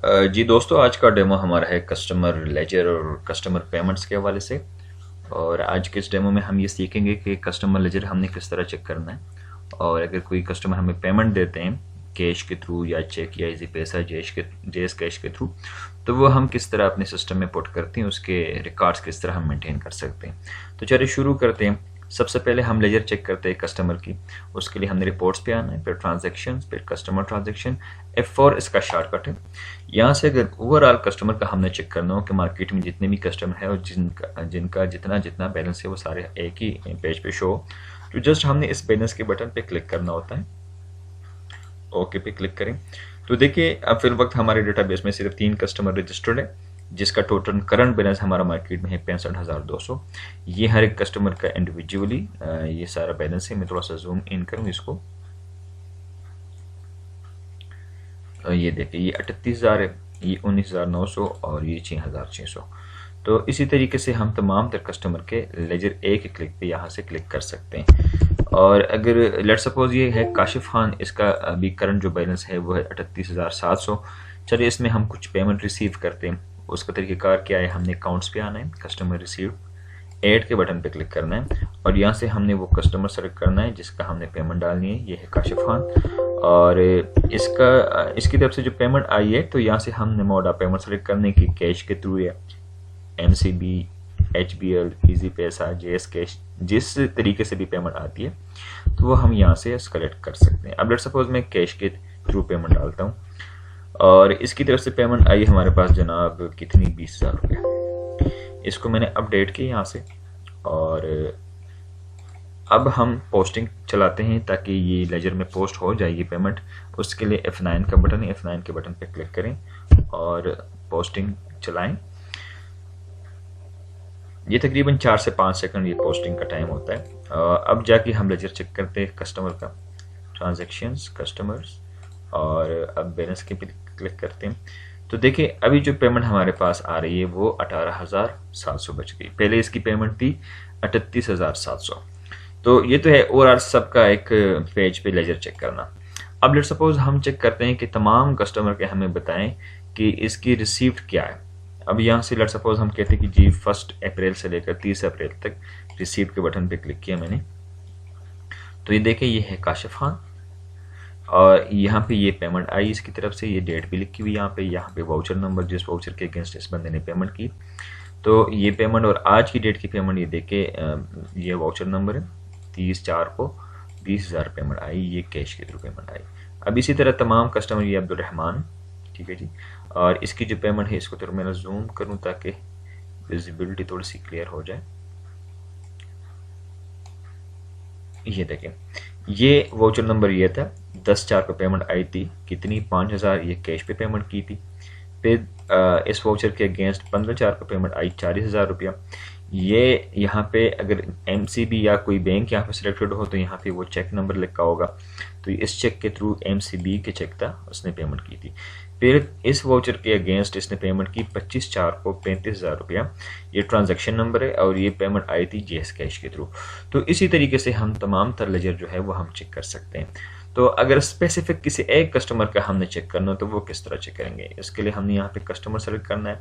जी दोस्तों, आज का डेमो हमारा है कस्टमर लेजर और कस्टमर पेमेंट्स के हवाले से। और आज के इस डेमो में हम ये सीखेंगे कि कस्टमर लेजर हमने किस तरह चेक करना है, और अगर कोई कस्टमर हमें पेमेंट देते हैं कैश के थ्रू या चेक या इजी पैसा जेस कैश के थ्रू, तो वो हम किस तरह अपने सिस्टम में पुट करते हैं, उसके रिकॉर्ड्स किस तरह हम मेंटेन कर सकते हैं। तो चलिए शुरू करते हैं। सबसे पहले हम लेजर चेक करते हैं कस्टमर की। उसके लिए हमने रिपोर्ट्स पे आना है, फिर ट्रांजैक्शन, फिर कस्टमर ट्रांजैक्शन। F4 इसका शॉर्टकट है। यहाँ से अगर ओवरऑल कस्टमर का हमने चेक करना हो कि मार्केट में जितने भी कस्टमर है और जिनका जितना जितना बैलेंस है वो सारे एक ही पेज पे शो हो, तो जस्ट हमने इस बैलेंस के बटन पे क्लिक करना होता है। ओके पे क्लिक करें तो देखिए अब फिर वक्त हमारे डेटाबेस में सिर्फ 3 कस्टमर रजिस्टर्ड है, जिसका टोटल करंट बैलेंस हमारा मार्केट में है 65,200। ये हर एक कस्टमर का इंडिविजुअली ये सारा बैलेंस है। मैं थोड़ा सा जूम इन करूँ इसको, ये देखिए ये 38,000 है, ये 19,900 और ये 6,600। तो इसी तरीके से हम तमाम तर कस्टमर के लेजर एक क्लिक पे यहाँ से क्लिक कर सकते हैं। और अगर लेट सपोज ये है काशिफ खान, इसका अभी करंट जो बैलेंस है वो है 38,700। चलिए इसमें हम कुछ पेमेंट रिसीव करते हैं। उसका तरीक़ेकार क्या है, हमने अकाउंट्स पे आना है, कस्टमर रिसीव ऐड के बटन पे क्लिक करना है और यहाँ से हमने वो कस्टमर सेलेक्ट करना है जिसका हमने पेमेंट डालनी है। ये है काशिफ खान और इसकी तरफ से जो पेमेंट आई है, तो यहाँ से हमने मोड ऑफ पेमेंट सेलेक्ट करने की कैश के थ्रू या MCB, HBL, इजी पैसा, JS कैश, जिस तरीके से भी पेमेंट आती है तो वो हम यहाँ से सेलेक्ट कर सकते हैं। अब लेट सपोज मैं कैश के थ्रू पेमेंट डालता हूँ और इसकी तरफ से पेमेंट आई हमारे पास जनाब कितनी, 20,000 रुपये। इसको मैंने अपडेट किया यहाँ से और अब हम पोस्टिंग चलाते हैं ताकि ये लेजर में पोस्ट हो जाए ये पेमेंट। उसके लिए F9 का बटन है, F9 के बटन पे क्लिक करें और पोस्टिंग चलाएं। ये तकरीबन 4 से 5 सेकंड ये पोस्टिंग का टाइम होता है। अब जाके हम लेजर चेक करते हैं कस्टमर का, ट्रांजैक्शंस, कस्टमर्स, और अब बैलेंस के पे क्लिक करते हैं। तो देखिए अभी जो पेमेंट हमारे पास आ रही है वो 18,700 बच गई। पहले इसकी पेमेंट थी 38,700। तो ये तो है ओवरऑल सबका एक पेज पे लेजर चेक करना। अब लेट सपोज हम चेक करते हैं कि तमाम कस्टमर के हमें बताएं कि इसकी रिसीव्ड क्या है। अब यहाँ से लेट सपोज हम कहते हैं कि जी 1 अप्रैल से लेकर 30 अप्रैल तक रिसीव के बटन पे क्लिक किया मैंने, तो ये देखें ये है काशिफ खान और यहाँ पे ये पेमेंट आई इसकी तरफ से, ये डेट भी लिखी हुई यहाँ पे वाउचर नंबर, जिस वाउचर के अगेंस्ट इस बंदे ने पेमेंट की। तो ये पेमेंट और आज की डेट की पेमेंट ये देखे, ये वाउचर नंबर है, 30/4 को 20,000 पेमेंट आई, ये कैश के थ्रू पेमेंट आई। अब इसी तरह तमाम कस्टमर, ये अब्दुल रहमान, ठीक है जी, और इसकी जो पेमेंट है इसको थोड़ा मैं जूम करूँ ताकि विजिबिलिटी थोड़ी सी क्लियर हो जाए। ये देखें ये वाउचर नंबर ये था, 10/4 को पेमेंट आई थी, कितनी, 5,000, ये कैश पे पेमेंट की थी। फिर इस वाउचर के अगेंस्ट 15/4 को पेमेंट आई 40,000 रुपया। ये यहाँ पे अगर MCB या कोई बैंक यहाँ पे सिलेक्टेड हो तो यहाँ पे वो चेक नंबर लिखा होगा, तो इस चेक के थ्रू MCB के चेक था, उसने पेमेंट की थी। फिर इस वाउचर के अगेंस्ट इसने पेमेंट की 25/4 को 35,000 रुपया, ये ट्रांजैक्शन नंबर है और ये पेमेंट आई थी JS कैश के थ्रू। तो इसी तरीके से हम तमाम तर लेजर जो है वो हम चेक कर सकते हैं। तो अगर स्पेसिफिक किसी एक कस्टमर का हमने चेक करना हो तो वो किस तरह चेक करेंगे, इसके लिए हमने यहाँ पे कस्टमर सेलेक्ट करना है।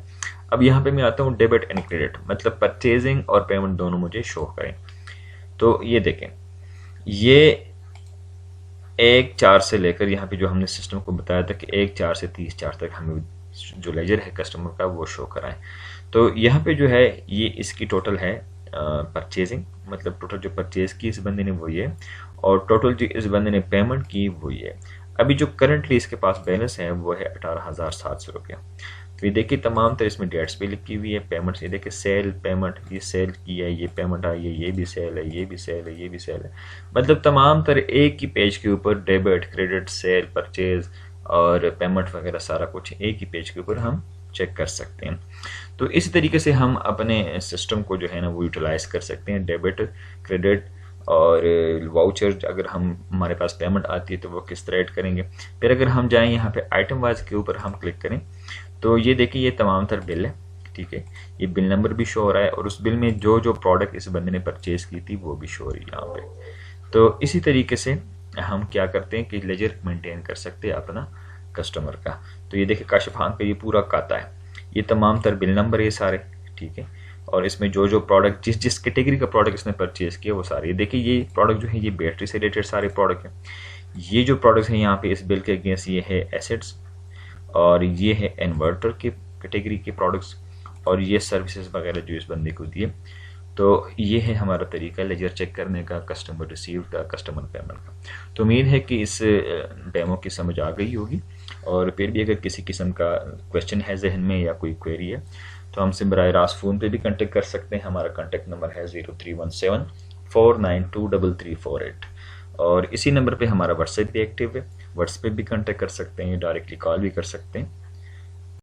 अब यहाँ पे मैं आता हूँ डेबिट एंड क्रेडिट, मतलब परचेजिंग और पेमेंट दोनों मुझे शो करें। तो ये देखें ये 1/4 से लेकर यहाँ पे जो हमने सिस्टम को बताया था कि 1/4 से 30/4 तक हमें जो लेजर है कस्टमर का वो शो कराएं। तो यहाँ पे जो है ये इसकी टोटल है परचेजिंग, मतलब टोटल जो परचेज की इस बंदे ने वो ये, और टोटल जो इस बंदे ने पेमेंट की वो ये। अभी जो करंटली इसके पास बैलेंस है वो है 18,700 रुपया। तो ये देखिए तमाम तरह इसमें डेट्स भी लिखी हुई है, पेमेंट्स, ये देखिए सेल पेमेंट, ये सेल की है, ये पेमेंट आई है, ये भी सेल है, ये भी सेल है, ये भी सेल है। मतलब तमाम तरह एक ही पेज के ऊपर डेबिट, क्रेडिट, सेल, परचेज और पेमेंट वगैरह सारा कुछ एक ही पेज के ऊपर हम चेक कर सकते हैं। तो इसी तरीके से हम अपने सिस्टम को जो है ना वो यूटिलाइज कर सकते हैं। डेबिट, क्रेडिट और वाउचर अगर हमारे पास पेमेंट आती है तो वो किस तरह ऐड करेंगे। फिर अगर हम जाएं यहाँ पे आइटम वाइज के ऊपर हम क्लिक करें तो ये देखिए ये तमाम तर बिल है, ठीक है, ये बिल नंबर भी शो हो रहा है और उस बिल में जो जो प्रोडक्ट इस बंदे ने परचेज की थी वो भी शो हो रही है यहाँ पे। तो इसी तरीके से हम क्या करते हैं कि लेजर मेंटेन कर सकते हैं अपना कस्टमर का। तो ये देखिए काशिफ खान का ये पूरा खाता है, ये तमाम तर बिल नंबर ये सारे, ठीक है। और इसमें जो जो प्रोडक्ट जिस जिस कैटेगरी का प्रोडक्ट इसने परचेज किया वो सारे, देखिए ये प्रोडक्ट जो है ये बैटरी से रिलेटेड सारे प्रोडक्ट हैं। ये जो प्रोडक्ट्स हैं यहाँ पे इस बिल के अगेंस्ट ये है एसेट्स, और ये है इन्वर्टर के कैटेगरी के प्रोडक्ट्स, और ये सर्विसेज वगैरह जो इस बंदे को दिए। तो ये है हमारा तरीका लेजर चेक करने का, कस्टमर रिसीव का, कस्टमर पेमेंट का। तो उम्मीद है कि इस डेमो की समझ आ गई होगी, और फिर भी अगर किसी किस्म का क्वेश्चन है जहन में या कोई क्वेरी है तो हमसे बराह रास्त फ़ोन पे भी कांटेक्ट कर सकते हैं। हमारा कांटेक्ट नंबर है 0317492348, और इसी नंबर पे हमारा व्हाट्सएप भी एक्टिव है, व्हाट्सएप पे भी कांटेक्ट कर सकते हैं, डायरेक्टली कॉल भी कर सकते हैं।